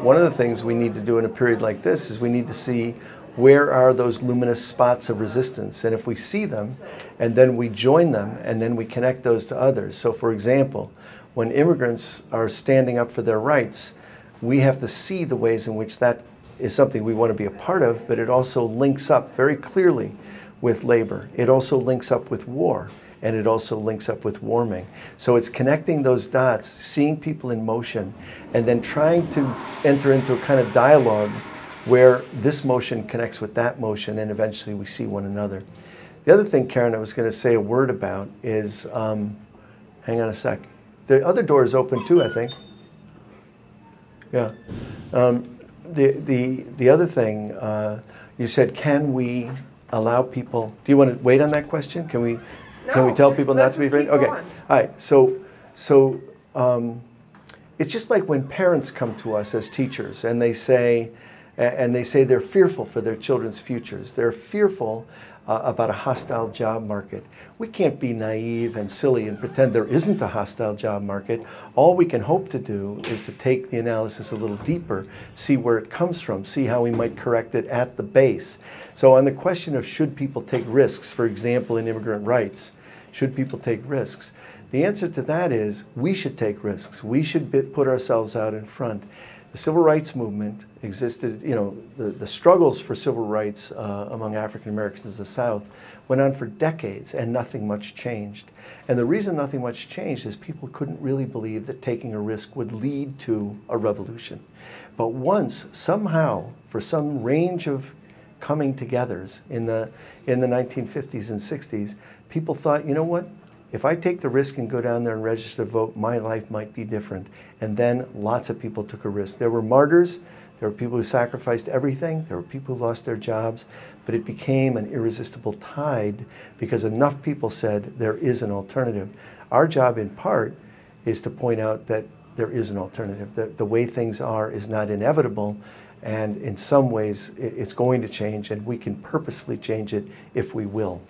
One of the things we need to do in a period like this is we need to see where are those luminous spots of resistance, and if we see them and then we join them and then we connect those to others. So for example, when immigrants are standing up for their rights, we have to see the ways in which that is something we want to be a part of, but it also links up very clearly with labor. It also links up with war, and it also links up with warming. So it's connecting those dots, seeing people in motion, and then trying to enter into a kind of dialogue where this motion connects with that motion, and eventually we see one another. The other thing, Karen, I was going to say a word about is, hang on a sec. The other door is open too, I think. Yeah. The other thing, you said, can we allow people, do you want to wait on that question? Can we tell people not to be afraid? Okay. All right. So it's just like when parents come to us as teachers and they say they're fearful for their children's futures. They're fearful about a hostile job market. We can't be naive and silly and pretend there isn't a hostile job market. All we can hope to do is to take the analysis a little deeper, see where it comes from, see how we might correct it at the base. So on the question of should people take risks, for example, in immigrant rights, should people take risks? The answer to that is we should take risks. We should put ourselves out in front. The civil rights movement existed, you know, the struggles for civil rights among African Americans in the South went on for decades and nothing much changed. And the reason nothing much changed is people couldn't really believe that taking a risk would lead to a revolution. But once, somehow, for some range of coming togethers in the 1950s and 60s, people thought, you know what? If I take the risk and go down there and register to vote, my life might be different. And then lots of people took a risk. There were martyrs, there were people who sacrificed everything, there were people who lost their jobs, but it became an irresistible tide because enough people said there is an alternative. Our job in part is to point out that there is an alternative, that the way things are is not inevitable, and in some ways it's going to change, and we can purposefully change it if we will.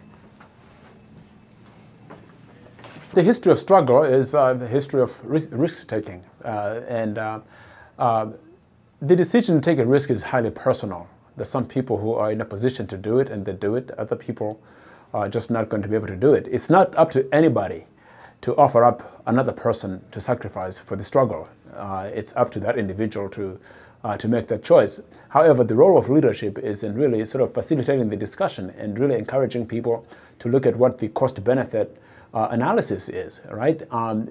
The history of struggle is the history of risk-taking. The decision to take a risk is highly personal. There's some people who are in a position to do it and they do it. Other people are just not going to be able to do it. It's not up to anybody to offer up another person to sacrifice for the struggle. It's up to that individual to make that choice. However, the role of leadership is in really sort of facilitating the discussion and really encouraging people to look at what the cost-benefit analysis is, right?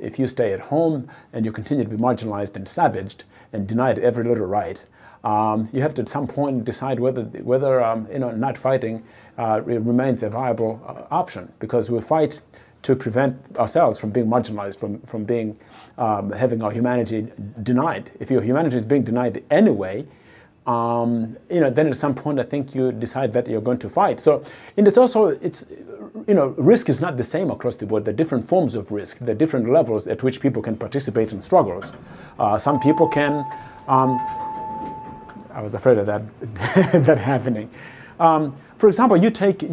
If you stay at home and you continue to be marginalized and savaged and denied every little right, you have to at some point decide whether not fighting remains a viable option, because we fight to prevent ourselves from being marginalized, from being having our humanity denied. If your humanity is being denied anyway, then at some point I think you decide that you're going to fight. So, and risk is not the same across the board. There are different forms of risk. There are different levels at which people can participate in struggles. Some people can. I was afraid of that that happening. For example, you take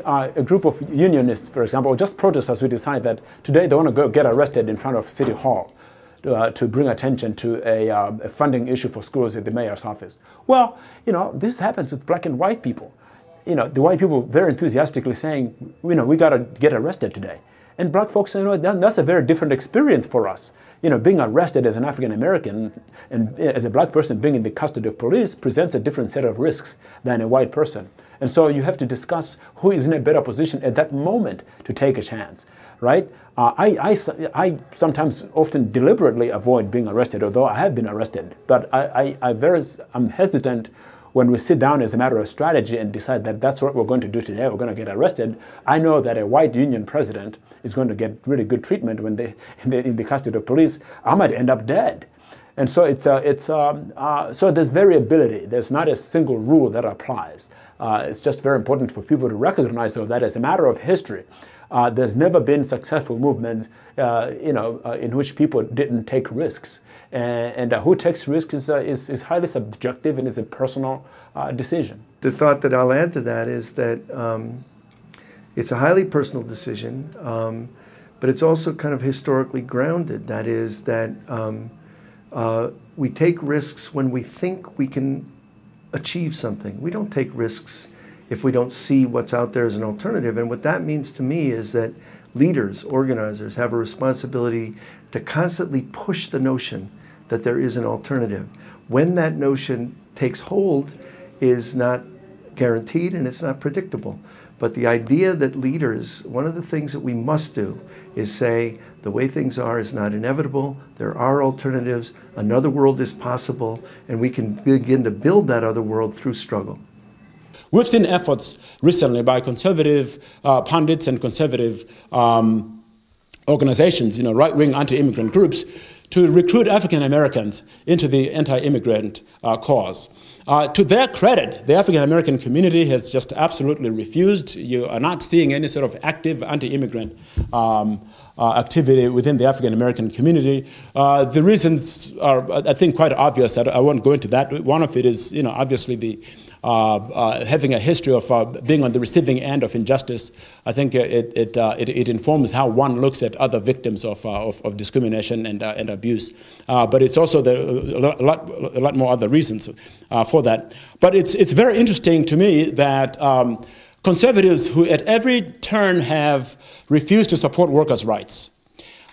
a group of unionists, for example, or just protesters who decide that today they want to go get arrested in front of City Hall to bring attention to a funding issue for schools at the mayor's office. Well, this happens with black and white people. The white people very enthusiastically saying, we got to get arrested today. And black folks say, that's a very different experience for us. Being arrested as an African American and as a black person being in the custody of police presents a different set of risks than a white person. And so you have to discuss who is in a better position at that moment to take a chance, right? I sometimes often deliberately avoid being arrested, although I have been arrested. But I'm hesitant when we sit down as a matter of strategy and decide that that's what we're going to do today, we're going to get arrested. I know that a white union president is going to get really good treatment when in the custody of police. I might end up dead. And so so there's variability. There's not a single rule that applies. It's just very important for people to recognize that as a matter of history, there's never been successful movements, in which people didn't take risks. And who takes risks is highly subjective and is a personal decision. The thought that I'll add to that is that it's a highly personal decision, but it's also kind of historically grounded. That is that we take risks when we think we can achieve something. We don't take risks if we don't see what's out there as an alternative. And what that means to me is that leaders, organizers have a responsibility to constantly push the notion that there is an alternative. When that notion takes hold is not guaranteed and it's not predictable. But the idea that leaders, one of the things that we must do is say the way things are is not inevitable, there are alternatives, another world is possible, and we can begin to build that other world through struggle. We've seen efforts recently by conservative pundits and conservative organizations, right-wing anti-immigrant groups, to recruit African Americans into the anti-immigrant cause. To their credit, the African American community has just absolutely refused. You are not seeing any sort of active anti-immigrant activity within the African American community. The reasons are, I think, quite obvious. I won't go into that. One of it is, obviously the having a history of being on the receiving end of injustice. I think it informs how one looks at other victims of discrimination and abuse. But it's also a lot more other reasons for that. But it's very interesting to me that conservatives who at every turn have refused to support workers' rights,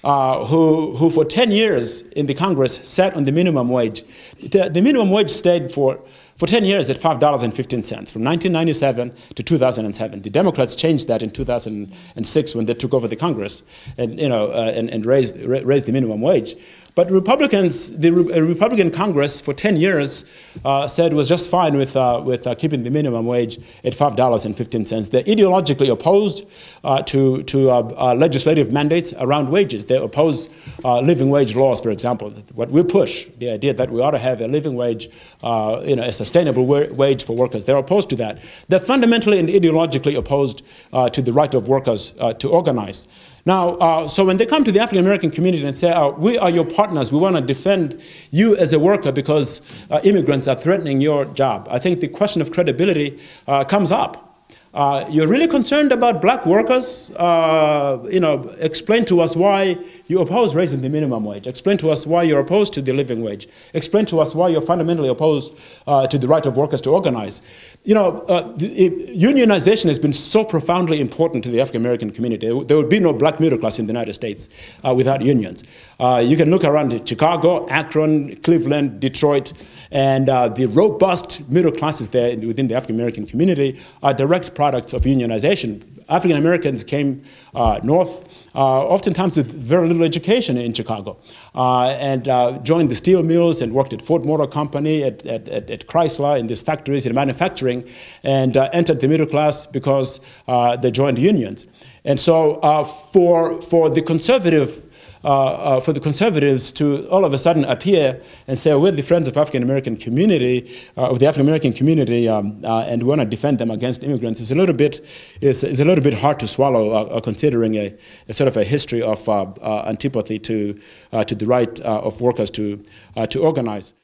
who for 10 years in the Congress sat on the minimum wage. The minimum wage stayed for 10 years at $5.15 from 1997 to 2007. The Democrats changed that in 2006 when they took over the Congress and raised the minimum wage. But Republicans, the Republican Congress for 10 years said was just fine with keeping the minimum wage at $5.15. They're ideologically opposed to legislative mandates around wages. They oppose living wage laws, for example. What we push, the idea that we ought to have a living wage, a sustainable wage for workers. They're opposed to that. They're fundamentally and ideologically opposed to the right of workers to organize. Now, so when they come to the African American community and say, we are your partners, we want to defend you as a worker because immigrants are threatening your job, I think the question of credibility comes up. You're really concerned about black workers? Explain to us why you oppose raising the minimum wage. Explain to us why you're opposed to the living wage. Explain to us why you're fundamentally opposed to the right of workers to organize. Unionization has been so profoundly important to the African American community. There would be no black middle class in the United States without unions. You can look around Chicago, Akron, Cleveland, Detroit, and the robust middle classes there within the African American community are direct products of unionization. African Americans came north, oftentimes with very little education in Chicago, and joined the steel mills and worked at Ford Motor Company, at Chrysler, in these factories in manufacturing, and entered the middle class because they joined unions. And so for the conservatives to all of a sudden appear and say, we're the friends of African American community, of the African American community, and we want to defend them against immigrants is a little bit hard to swallow, considering a sort of a history of antipathy to the right of workers to organize.